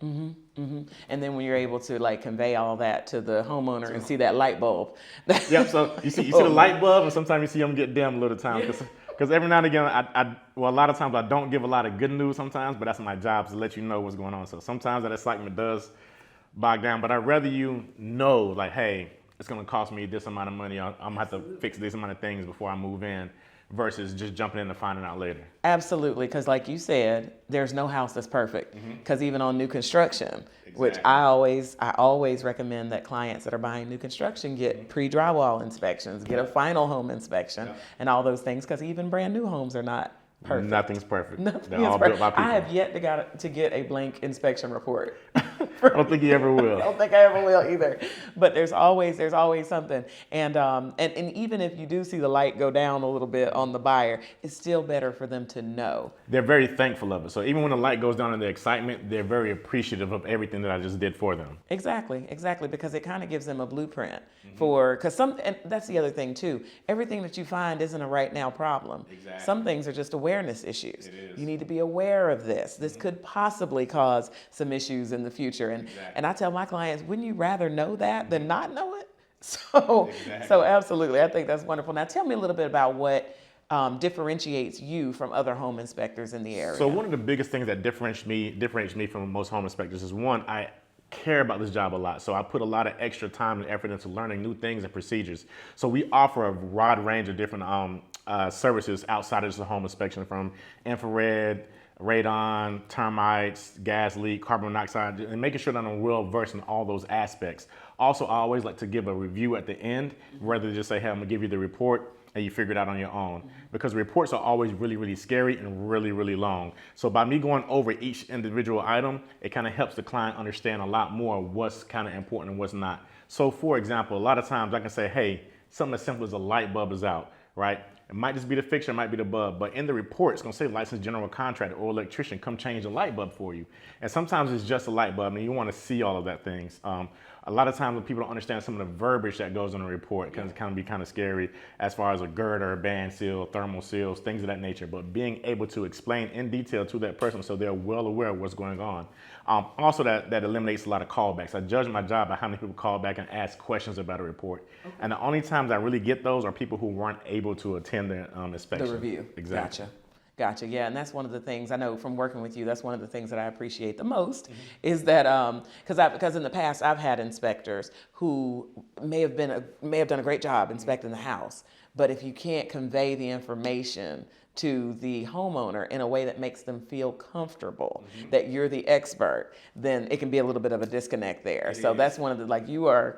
And then when you're able to like convey all that to the homeowner and see that light bulb. Yep. So you see the light bulb, and sometimes you see them get dim a little time because every now and again, well, a lot of times I don't give a lot of good news sometimes, but that's my job to let you know what's going on. So sometimes that excitement does bog down, but I'd rather you know, like, hey, it's going to cost me this amount of money. I'm going to have to fix this amount of things before I move in versus just jumping in and finding out later. Absolutely, because like you said, there's no house that's perfect. Because even on new construction, which I always recommend that clients that are buying new construction get pre-drywall inspections, get a final home inspection, and all those things. Because even brand new homes are not perfect. Nothing's perfect. They're all built by people. I have yet to get a blank inspection report. I don't think you ever will. I don't think I ever will either. But there's always something. And even if you do see the light go down a little bit on the buyer, it's still better for them to know. They're very thankful of it. So even when the light goes down in their excitement, they're very appreciative of everything that I just did for them. Exactly, because it kind of gives them a blueprint and that's the other thing too. Everything that you find isn't a right now problem. Exactly. Some things are just awareness issues. You need to be aware of this. This could possibly cause some issues in the future. And I tell my clients, wouldn't you rather know that than not know it? So absolutely, I think that's wonderful. Now tell me a little bit about what differentiates you from other home inspectors in the area. So one of the biggest things that differentiates me from most home inspectors is, one, I care about this job a lot. So I put a lot of extra time and effort into learning new things and procedures. So we offer a wide range of different services outside of just a home inspection, from infrared, radon, termites, gas leak, carbon monoxide, and making sure that I'm well versed in all those aspects. Also, I always like to give a review at the end, rather than just say, hey, I'm gonna give you the report and you figure it out on your own. Because reports are always really, really scary and really, really long. So by me going over each individual item, it kind of helps the client understand a lot more what's kind of important and what's not. So for example, a lot of times I can say, hey, something as simple as a light bulb is out, right? It might just be the fixture, it might be the bulb, but in the report, it's gonna say licensed general contractor or electrician, come change the light bulb for you. And sometimes it's just a light bulb and you wanna see all of that things. A lot of times when people don't understand some of the verbiage that goes in a report, it can kind of be kind of scary as far as a girder, band seal, thermal seals, things of that nature. But being able to explain in detail to that person so they're well aware of what's going on. Also, that eliminates a lot of callbacks. I judge my job by how many people call back and ask questions about a report. Okay. And the only times I really get those are people who weren't able to attend the inspection. The review. Exactly. Gotcha. Yeah, and that's one of the things I know from working with you. That's one of the things that I appreciate the most is that because in the past I've had inspectors who may have done a great job inspecting the house, but if you can't convey the information to the homeowner in a way that makes them feel comfortable that you're the expert, then it can be a little bit of a disconnect there. So that's one of the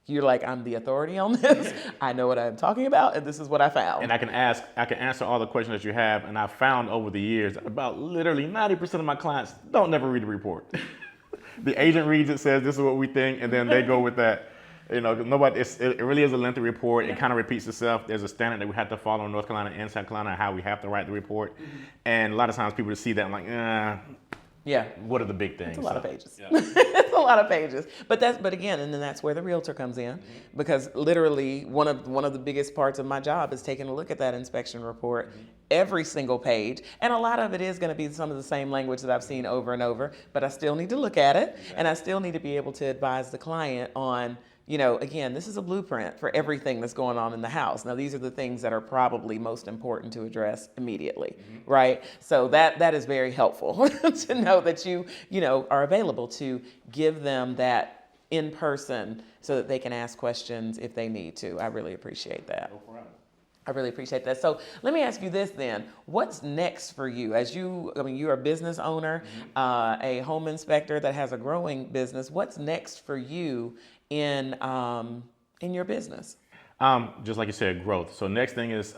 you're like, I'm the authority on this. I know what I'm talking about, and this is what I found. And I can answer all the questions that you have, and I've found over the years that about literally 90% of my clients don't never read the report. The agent reads it, says this is what we think, and then they go with that. You know, it really is a lengthy report. It kind of repeats itself. There's a standard that we have to follow in North Carolina and South Carolina, how we have to write the report. And a lot of times people just see that and like, yeah. What are the big things? It's a lot of pages. Yeah. It's a lot of pages. But again, and then that's where the realtor comes in, because literally one of the biggest parts of my job is taking a look at that inspection report, every single page, and a lot of it is going to be some of the same language that I've seen over and over. But I still need to look at it, and I still need to be able to advise the client on, again, this is a blueprint for everything that's going on in the house. Now, these are the things that are probably most important to address immediately, right? So that is very helpful to know that you are available to give them that in person so that they can ask questions if they need to. I really appreciate that. No problem. I really appreciate that. So let me ask you this then. What's next for you? You're a business owner, a home inspector that has a growing business. What's next for you in your business? Just like you said, growth. So next thing is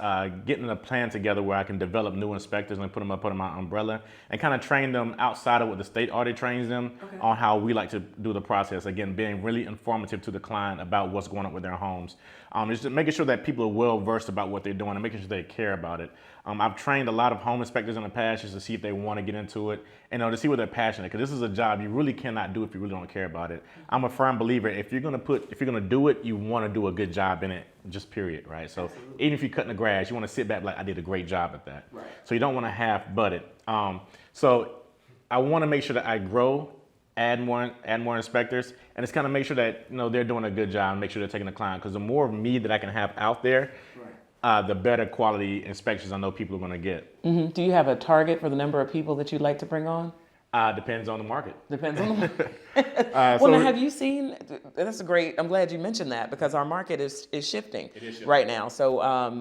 getting a plan together where I can develop new inspectors and put them up under my umbrella and kind of train them outside of what the state audit trains them on how we like to do the process. Again, being really informative to the client about what's going on with their homes. Just making sure that people are well versed about what they're doing and making sure they care about it. I've trained a lot of home inspectors in the past just to see if they want to get into it and to see what they're passionate, because this is a job you really cannot do if you really don't care about it. I'm a firm believer, if you're gonna do it, you want to do a good job in it, just period, right? So even if you're cutting the grass, you want to sit back like, I did a great job at that. Right. So you don't want to half butt it. So I want to make sure that I grow add more inspectors, and it's kind of make sure that they're doing a good job and make sure they're taking the client. Because the more of me that I can have out there, the better quality inspections I know people are going to get. Do you have a target for the number of people that you'd like to bring on? Depends on the market. Depends on the market. Well, now have you seen? That's a great. I'm glad you mentioned that because our market is shifting right now. So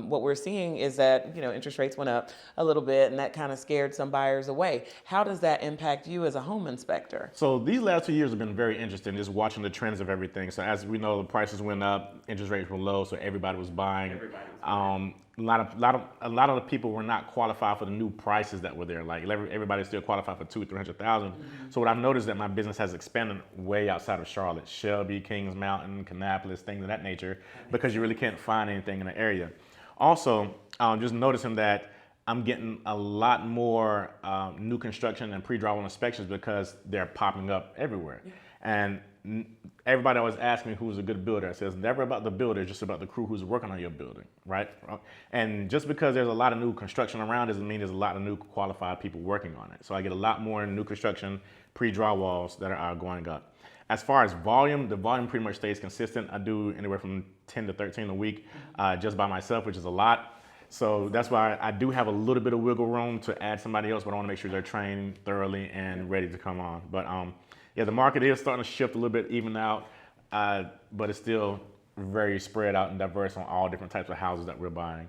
what we're seeing is that interest rates went up a little bit, and that kind of scared some buyers away. How does that impact you as a home inspector? So these last 2 years have been very interesting, just watching the trends of everything. So as we know, the prices went up, interest rates were low, so everybody was buying. A lot of the people were not qualified for the new prices that were there. Like everybody still qualified for $200,000-300,000. So what I've noticed that my business has expanded way outside of Charlotte, Shelby, Kings Mountain, Kannapolis, things of that nature, because you really can't find anything in the area. Also, just noticing that I'm getting a lot more new construction and pre-drywall inspections because they're popping up everywhere. And everybody always asks me who's a good builder. I says never about the builder, it's just about the crew who's working on your building, right? And just because there's a lot of new construction around doesn't mean there's a lot of new qualified people working on it. So I get a lot more new construction pre-drywalls that are going up. As far as volume, the volume pretty much stays consistent. I do anywhere from 10 to 13 a week just by myself, which is a lot. So that's why I do have a little bit of wiggle room to add somebody else, but I want to make sure they're trained thoroughly and ready to come on. But yeah, the market is starting to shift a little bit, even out, but it's still very spread out and diverse on all different types of houses that we're buying.